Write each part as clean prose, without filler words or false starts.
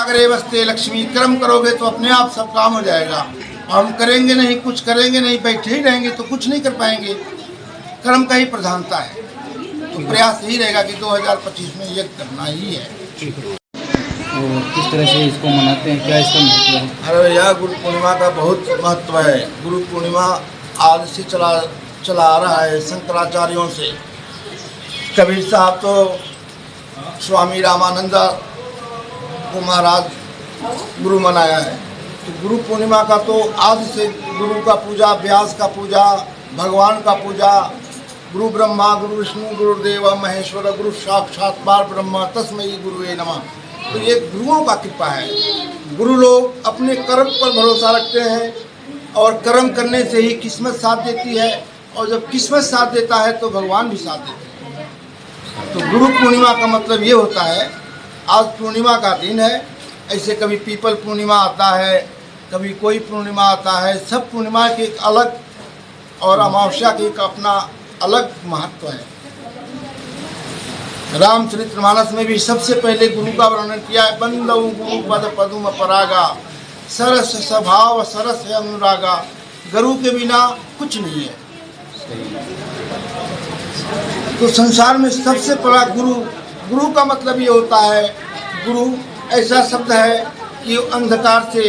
करे बसते लक्ष्मी। कर्म करोगे तो अपने आप सब काम हो जाएगा। हम करेंगे नहीं, कुछ करेंगे नहीं, बैठे ही रहेंगे तो कुछ नहीं कर पाएंगे। कर्म का ही प्रधानता है। तो प्रयास यही रहेगा कि 2025 में यज्ञ करना ही है। और किस तरह से इसको मनाते हैं, क्या इसका महत्व है? अरे यह गुरु पूर्णिमा का बहुत महत्व है। गुरु पूर्णिमा आज से चला आ रहा है शंकराचार्यों से। कबीर साहब तो स्वामी रामानंदा को महाराज गुरु मनाया है। तो गुरु पूर्णिमा का तो आज से गुरु का पूजा, व्यास का पूजा, भगवान का पूजा, गुरु ब्रह्मा गुरु विष्णु गुरुदेव महेश्वर, गुरु साक्षात पार ब्रह्म तस्मै गुरुवे नमः। तो ये गुरुओं का कृपा है। गुरु लोग अपने कर्म पर भरोसा रखते हैं और कर्म करने से ही किस्मत साथ देती है, और जब किस्मत साथ देता है तो भगवान भी साथ देते हैं। तो गुरु पूर्णिमा का मतलब ये होता है, आज पूर्णिमा का दिन है। ऐसे कभी पीपल पूर्णिमा आता है, कभी कोई पूर्णिमा आता है। सब पूर्णिमा के एक अलग और अमावस्या के एक अपना अलग महत्व है। रामचरितमानस में भी सबसे पहले गुरु का वर्णन किया है। बंदौ गुरु पद पदुम परागा, सरस स्वभाव सरस अनुरागा। गुरु के बिना कुछ नहीं है। तो संसार में सबसे बड़ा गुरु, गुरु का मतलब ये होता है, गुरु ऐसा शब्द है कि अंधकार से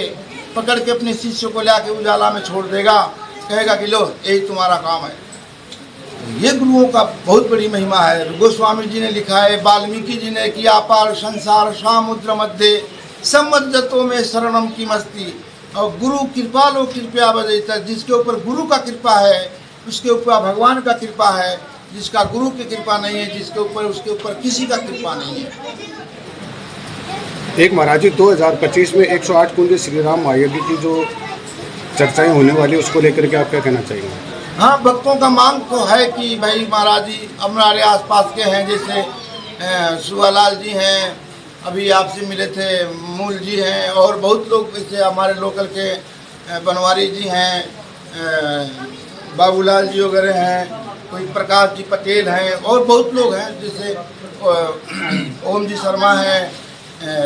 पकड़ के अपने शिष्य को लाके उजाला में छोड़ देगा, कहेगा कि लो यही तुम्हारा काम है। ये गुरुओं का बहुत बड़ी महिमा है। गोस्वामी जी ने लिखा है, वाल्मीकि जी ने किया, पार संसार समुद्र मध्य सम्मज्जतों में शरणम की मस्ती। और गुरु कृपालो कृपया बजैता। जिसके ऊपर गुरु का कृपा है उसके ऊपर भगवान का कृपा है। जिसका गुरु की कृपा नहीं है, जिसके ऊपर उसके ऊपर किसी का कृपा नहीं है। एक महाराज जी 2025 में 108 कुंज श्री राम महायज्ञ की जो चर्चाएं होने वाली है, उसको लेकर के आप क्या कहना चाहेंगे? हाँ, भक्तों का मांग तो है कि भाई महाराज जी हमारे आसपास के हैं, जैसे सुवालाल जी हैं, अभी आपसे मिले थे, मूल जी हैं, और बहुत लोग जैसे हमारे लोकल के बनवारी जी हैं, बाबूलाल जी वगैरह हैं, कोई प्रकाश जी पटेल हैं, और बहुत लोग हैं, जैसे ओम जी शर्मा हैं,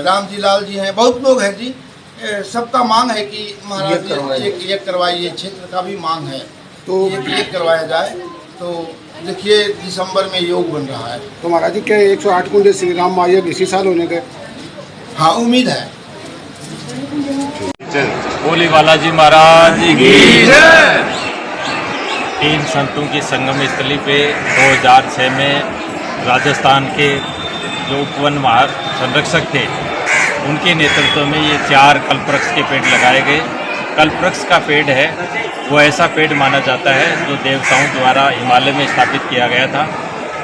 राम जी लाल जी हैं, बहुत लोग हैं जी। सबका मांग है कि महाराज जी एक करवाइए। क्षेत्र का भी मांग है तो एक करवाया जाए। तो देखिए दिसंबर में योग बन रहा है। तो महाराज जी क्या 108 कुंज श्री राम महायज्ञ इसी साल होने का? हाँ, उम्मीद है। बोली बालाजी महाराज की जय। 3 संतों की संगम स्थली पे 2006 में राजस्थान के जो उपवन महासंरक्षक थे, उनके नेतृत्व में ये 4 कल्पवृक्ष के पेड़ लगाए गए। कल्पवृक्ष का पेड़ है वो ऐसा पेड़ माना जाता है जो देवताओं द्वारा हिमालय में स्थापित किया गया था,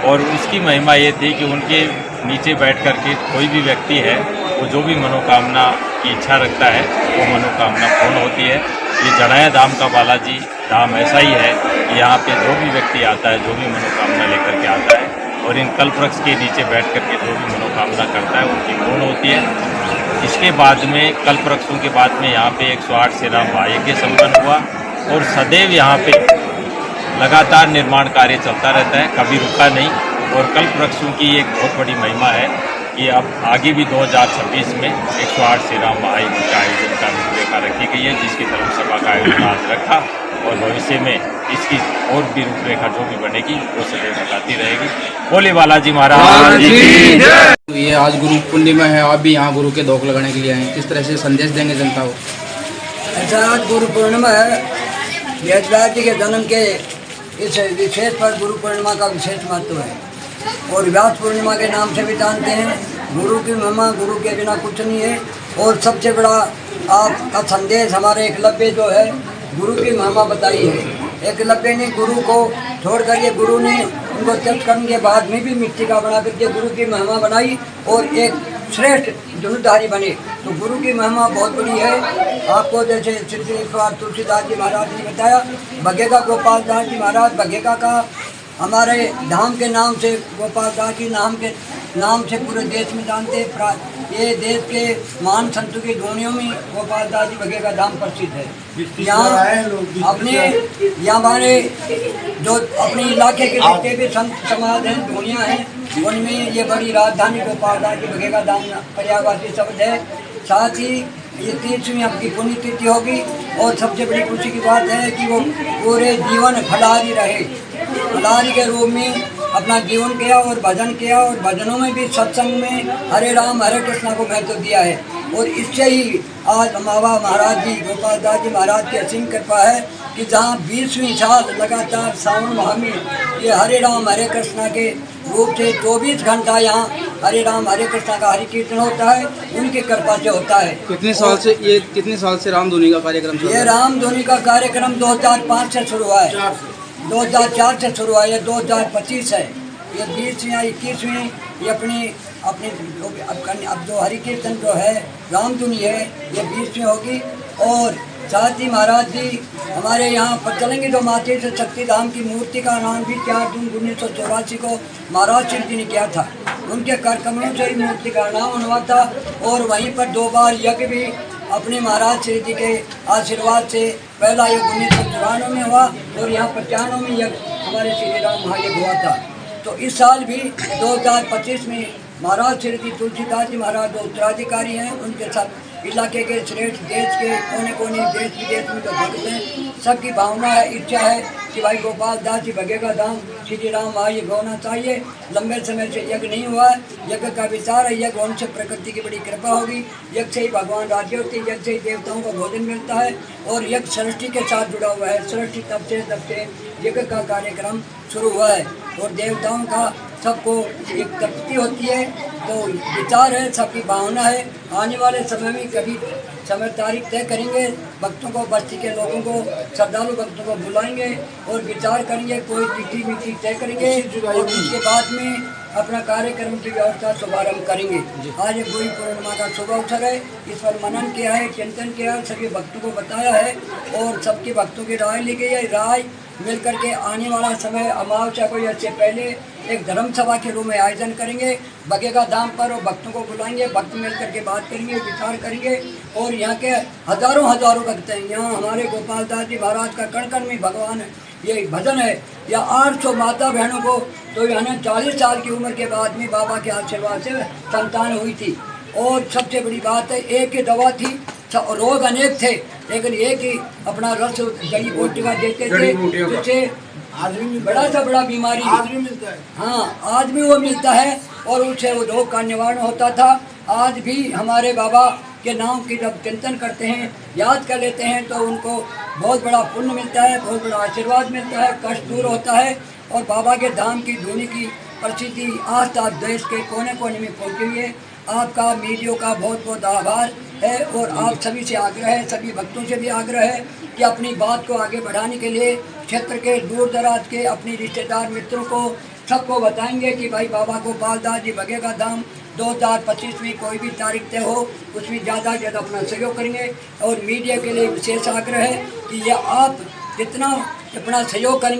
और उसकी महिमा ये थी कि उनके नीचे बैठ कर के कोई भी व्यक्ति है वो जो भी मनोकामना की इच्छा रखता है वो मनोकामना पूर्ण होती है। ये जड़ाया धाम का बालाजी धाम ऐसा ही है कि यहाँ पे जो भी व्यक्ति आता है, जो भी मनोकामना लेकर के आता है, और इन कल्पवृक्ष के नीचे बैठ कर के जो भी मनोकामना करता है उनकी पूर्ण होती है। इसके बाद में कल्पवृक्षों के बाद में यहाँ पे 108 श्री राम महायज्ञ संपन्न हुआ, और सदैव यहाँ पे लगातार निर्माण कार्य चलता रहता है, कभी रुका नहीं। और कल्पवृक्षों की एक बहुत बड़ी महिमा है कि अब आगे भी 2026 में 108 श्री राम महायज्ञ का आयोजन का रूपरेखा रखी गई है, जिसकी धर्मसभा का आयोजन आज रखा, और भविष्य में इसकी और भी रूपरेखा जो भी बनेगी वो सदैव बताती रहेगी। बोले बालाजी महाराज की जय। ये आज गुरु पूर्णिमा है, आप भी यहाँ गुरु के धोख लगाने के लिए आए, किस तरह से संदेश देंगे जनता को? ऐसा आज गुरु पूर्णिमा है। व्यासराज जी के जन्म के इस विशेष पर गुरु पूर्णिमा का विशेष महत्व है, और व्यास पूर्णिमा के नाम से भी जानते हैं। गुरु की महिमा, गुरु के बिना कुछ नहीं है। और सबसे बड़ा आपका संदेश हमारे एकलव्य जो है गुरु की महिमा बताई है। एकलव्य ने गुरु को छोड़ कर, ये गुरु ने उनको त्यक्त करने के बाद में भी मिट्टी का बना करके गुरु की महिमा बनाई और एक श्रेष्ठ धनुधारी बने। तो गुरु की महिमा बहुत बड़ी है। आपको जैसे श्री तुलसीदास जी महाराज ने बताया, बघेगा गोपाल दास जी महाराज बघेगा का हमारे धाम के नाम से, गोपाल दास जी नाम से पूरे देश में जानते। ये देश के महान संतों की ध्वनियों में गोपाल दास जी बघेगा धाम प्रसिद्ध है। यहाँ हमारे जो अपने इलाके के जितने भी संत समाज हैं, ध्वनियाँ हैं, उनमें ये बड़ी राजधानी गोपाल दास जी बघेगा धाम पर्यायवाची शब्द है। साथ ही ये 30वीं आपकी पुण्यतिथि होगी। और सबसे बड़ी खुशी की बात है कि वो पूरे जीवन फलाहारी रहे, फलाहारी के रूप में अपना जीवन किया और भजन किया, और भजनों में भी सत्संग में हरे राम हरे कृष्णा को महत्व दिया है। और इससे ही आज बाबा महाराज जी गोपाल दास जी महाराज की असीम कृपा है कि जहाँ 20वीं साल लगातार सावन माह में ये हरे राम हरे कृष्णा के रूप से 24 घंटा यहाँ हरे राम हरे कृष्णा का हरि कीर्तन होता है, उनकी कृपा से होता है। कितने साल से रामधुनी का कार्यक्रम चल रहा है? ये रामधुनी का कार्यक्रम 2005 से शुरू हुआ है, 2004 से शुरू हुआ है, 2025 है। ये 20वीं या 21वीं ये अपनी अब जो हरि कीर्तन जो है रामधुनी है ये 20वीं होगी। और साथ ही महाराज जी हमारे यहाँ पर चलेंगे जो माते से शक्तिधाम की मूर्ति का नाम भी 4 जून 1984 को महाराज श्री जी ने किया था। उनके कार्यक्रमों से ही मूर्ति का नाम हुआ था। और वहीं पर 2 बार यज्ञ भी अपने महाराज श्री जी के आशीर्वाद से, पहला यज्ञ 1994 में हुआ और यहाँ 95 में यज्ञ हमारे श्री राम महायज्ञ हुआ था। तो इस साल भी 2025 में महाराज श्री जी तुलसीदास जी महाराज जो उत्तराधिकारी हैं, उनके साथ इलाके के श्रेष्ठ देश के कोने कोने देश विदेश में जो भक्त हैं, सबकी भावना है, इच्छा है कि भाई गोपाल दास जी भगेगा धाम श्री राम महायज्ञ होना चाहिए। लंबे समय से यज्ञ नहीं हुआ है, यज्ञ का विचार है, यज्ञ उनसे प्रकृति की बड़ी कृपा होगी, यज्ञ से ही भगवान राज्य होती है, यज्ञ से ही देवताओं को भोजन मिलता है। और यज्ञ सृष्टि के साथ जुड़ा हुआ है, सृष्टि तब से यज्ञ का कार्यक्रम शुरू हुआ है। और देवताओं का सबको एक तृप्ति होती है, तो विचार है, सबकी भावना है। आने वाले समय में कभी समय तारीख तय करेंगे, भक्तों को, बस्ती के लोगों को, श्रद्धालु भक्तों को बुलाएंगे और विचार करेंगे, कोई तिथि मिति तय करेंगे और उसके बाद में अपना कार्यक्रम की व्यवस्था शुभारम्भ करेंगे। आज गुरु पूर्णिमा का शुभ अवसर है, इस पर मनन किया है, चिंतन किया है, सभी भक्तों को बताया है और सबके भक्तों की राय ली गई है। राय मिल करके आने वाला समय अमावस्या को या से पहले एक धर्म सभा के रूप में आयोजन करेंगे बगेगा धाम पर, और भक्तों को बुलाएंगे, भक्त मिल करके बात करेंगे, विचार करेंगे। और यहाँ के हजारों भक्त हैं, यहाँ हमारे गोपाल दास जी महाराज का कण कण में भगवान है, ये भजन है। या 800 माता बहनों को तो यानी 40 साल की उम्र के बाद में बाबा के आशीर्वाद से संतान हुई थी। और सबसे बड़ी बात है, एक ही दवा थी, रोग अनेक थे लेकिन एक ही अपना रस जड़ी बूटी का देते थे, जिससे आदमी में बड़ा सा बड़ा बीमारी आदमी मिलता है, हाँ आदमी वो मिलता है और उससे वो रोग का निवारण होता था। आज भी हमारे बाबा के नाम की जब चिंतन करते हैं, याद कर लेते हैं, तो उनको बहुत बड़ा पुण्य मिलता है, बहुत बड़ा आशीर्वाद मिलता है, कष्ट दूर होता है। और बाबा के धाम की धुनी की प्रसिद्धि आज तक देश के कोने कोने में पहुँची हुई है। आपका मीडिया का बहुत बहुत आभार है और आप सभी से आग्रह है, सभी भक्तों से भी आग्रह है कि अपनी बात को आगे बढ़ाने के लिए क्षेत्र के दूर दराज के अपने रिश्तेदार मित्रों को सबको बताएंगे कि भाई बाबा गोपाल दास जी भगेगा धाम 2025 में कोई भी तारीख तय हो, उसमें ज़्यादा से ज़्यादा अपना सहयोग करेंगे। और मीडिया के लिए विशेष आग्रह है कि यह आप जितना अपना सहयोग करेंगे